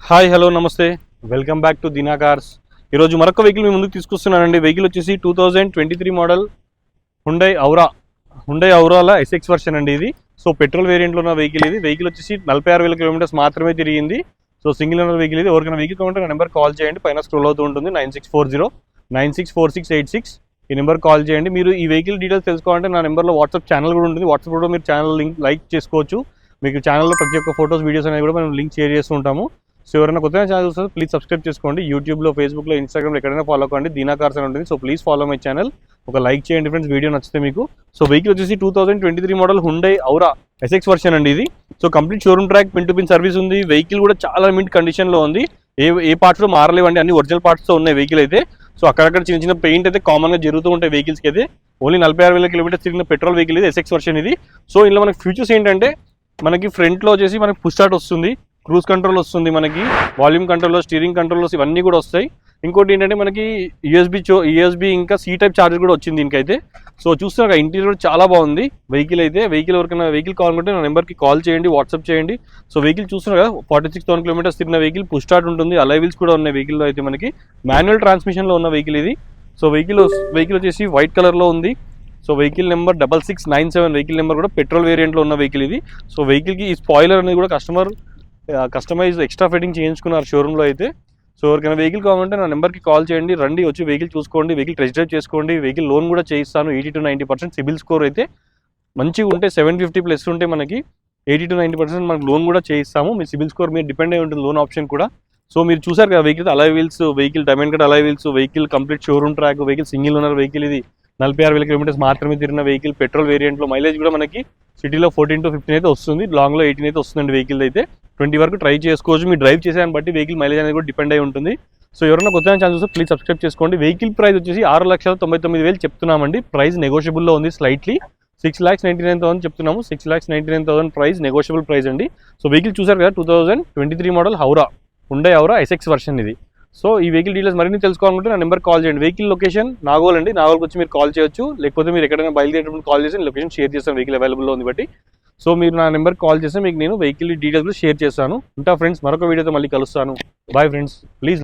Hi hello నమస్తే welcome back to దినా cars. ఈరోజు మరొక వెహికల్ మీ ముందుకు తీసుకొస్తున్నానండి. వెహికల్ వచ్చేసి 2023 మోడల్ హుండై ఔరాల ఎస్ఎక్స్ వర్షన్ అండి ఇది. సో పెట్రోల్ వేరియంట్లో ఉన్న వెహికల్ ఇది. వెహికల్ వచ్చేసి 46,000 కిలోమీటర్స్ మాత్రమే తిరిగింది. సో సింగిల్ ఓనర్ వెహికల్ ఇది. ఎవరికైనా వెహికల్ కావాలంటే నా నెంబర్ కాల్ చేయండి, పైన స్క్రోల్ అవుతూ ఉంటుంది 9640964686. ఈ నెంబర్ కాల్ చేయండి. మీరు ఈ వెహికల్ డీటెయిల్స్ తెలుసుకోవాలంటే నా నెంబర్లో వాట్సాప్ ఛానల్ కూడా ఉంటుంది. వాట్సాప్ కూడా మీరు ఛానల్ లింక్ లైక్ చేసుకోవచ్చు. మీకు ఛానల్లో ప్రతి ఒక్క ఫోటోస్ వీడియోస్ అనేది కూడా మనం లింక్ షేర్ చేస్తూ ఉంటాము. సో ఎవరైనా కొత్తగా ఛానల్ చూస్తే ప్లీజ్ సబ్స్క్రైబ్ చేసుకోండి. యూట్యూబ్లో, ఫేస్బుక్లో, ఇన్స్టాగ్రామ్లో ఎక్కడైనా ఫాలో అవ్వండి. దీనా కార్స్ అని ఉంటుంది. So please follow my channel. ఒక లైక్ చేయండి ఫ్రెండ్స్, వీడియో నచ్చితే మీకు. సో వెహికల్ వచ్చేసి 2023 మోడల్ హుండై ఔరా ఎస్ఎక్స్ వర్షన్ అండి ఇది. So complete showroom track, pin to pin service ఉంది. వెహికల్ కూడా చాలా మింట్ కండిషన్లో ఉంది. ఏ పార్ట్స్లో మారలేవండి, అన్ని ఒరిజినల్ పార్ట్స్తో ఉన్నాయి వెహికల్ అయితే. సో అక్కడక్కడ చిన్న చిన్న పెయింట్ అయితే కామన్గా జరుగుతూ ఉంటాయి వెహికల్స్కి అయితే. ఓన్లీ 46,000 కిలోమీటర్స్ తిరిగిన పెట్రోల్ వెహికల్ ఇది, ఎస్ఎక్స్ వర్షన్ ఇది. సో ఇందులో మనకి ఫీచర్స్ ఏంటంటే, మనకి ఫ్రంట్లో వచ్చేసి మనకి పుష్ స్టార్ట్ వస్తుంది, క్రూజ్ కంట్రోల్ వస్తుంది, మనకి వాల్యూమ్ కంట్రోల్, స్టీరింగ్ కంట్రోల్స్ ఇవన్నీ కూడా వస్తాయి. ఇంకోటి ఏంటంటే మనకి యూఎస్బీ ఇంకా సి టైప్ చార్జర్ కూడా వచ్చింది దీనికైతే. సో చూస్తున్నారు ఇంటీరియర్ చాలా బాగుంది వెహికల్ అయితే. ఎవరికైనా వెహికల్ కావాలంటే నా నెంబర్కి కాల్ చేయండి, వాట్సాప్ చేయండి. సో వెహికల్ చూస్తున్నారు కదా, 46,000 కిలోమీటర్స్ తిరిగిన వెహికల్, పుష్ స్టార్ట్ ఉంటుంది, అలై వీల్స్ కూడా ఉన్నాయి వెహికల్లో అయితే. మనకి మాన్యువల్ ట్రాన్స్మిషన్లో ఉన్న వెహికల్ ఇది. సో వెహికల్ వచ్చేసి వైట్ కలర్లో ఉంది. So vehicle number 6697, vehicle number కూడా పెట్రోల్ వేరియంట్లో ఉన్న వెహికల్ ఇది. సో వెహికల్కి ఈ స్పాయిలర్ అనేది కూడా కస్టమైజ్ ఎక్స్ట్రా ఫిట్టింగ్ చేయించుకున్నారు షోరూంలో అయితే. సో ఎవరికైనా వెహికల్ కావాలంటే నా నెంబర్కి కాల్ చేయండి, రండి, వచ్చి వెహికల్ చూసుకోండి, వెహికల్ టెస్ట్ డ్రైవ్ చేసుకోండి. వెహికల్ లోన్ కూడా చేయిస్తాను. 80 to 90% సిబిల్ స్కోర్ అయితే మంచిగా ఉంటే 750 ప్లస్ ఉంటే మనకి 80 to 90% మనకు లోన్ కూడా చేయిస్తాము. మీ సిబిల్ స్కోర్ మీద డిపెండ్ అయి ఉంటుంది లోన్ ఆప్షన్ కూడా. సో మీరు చూసారు కదా వెహికల్ అలై వీల్స్, వెహికల్ డైమండ్ కట్ అలై wheels, vehicle complete showroom track, vehicle single owner vehicle ఇది. 46,000 కిలోమీటర్స్ మాత్రమే తిరిగిన వెహికల్, పెట్రోల్ వేరియంట్లో. మైలేజ్ కూడా మనకి సిటీలో 14 to 15 అయితే వస్తుంది, లాంగ్లో 18 అయితే వస్తుందండి వెహికల్ అయితే. 20 వరకు ట్రై చేసుకోవచ్చు. మీరు డ్రైవ్ చేసేదాన్ని బట్టి వెహికల్ మైలేజ్ అనేది కూడా డిపెండ్ అయి ఉంటుంది. సో ఎవరైనా కొత్తగా ఛాన్స్ చూస్తే ప్లీజ్ సబ్స్క్రైబ్ చేసుకోండి. వెహికల్ ప్రైస్ వచ్చేసి 6,99,000 చెప్తున్నామండి. ప్రైస్ నెగోషియబుల్లో ఉంది స్లైట్లీ. 6,99,000 చెప్తున్నాము. 6,99,000 ప్రైస్ నెగోషియబుల్ ప్రైస్ అండి. సో వెహికల్ చూసారు కదా, 2023 మోడల్ హుండై ఔరా ఎస్ఎక్స్ వర్షన్ ఇది. సో ఈ వెహికల్ డీటెయిల్స్ మరిన్ని తెలుసుకోవాలంటే నా నెంబర్ కాల్ చేయండి. వెహికల్ లొకేషన్ నాగోల్ అండి. నాగోల్కి వచ్చి మీరు కాల్ చేయొచ్చు, లేకపోతే మీరు ఎక్కడైనా బయలుదేరేటప్పుడు కాల్ చేసి లొకేషన్ షేర్ చేస్తాను వెహికల్ అవైలబుల్లో ఉంది బట్టి. సో మీరు నా నెంబర్ కాల్ చేస్తే మీకు నేను వెహికల్ డీటెయిల్స్ షేర్ చేస్తాను. ఉంటా ఫ్రెండ్స్, మరొక వీడియోతో మళ్ళీ కలుస్తాను. Bye friends, please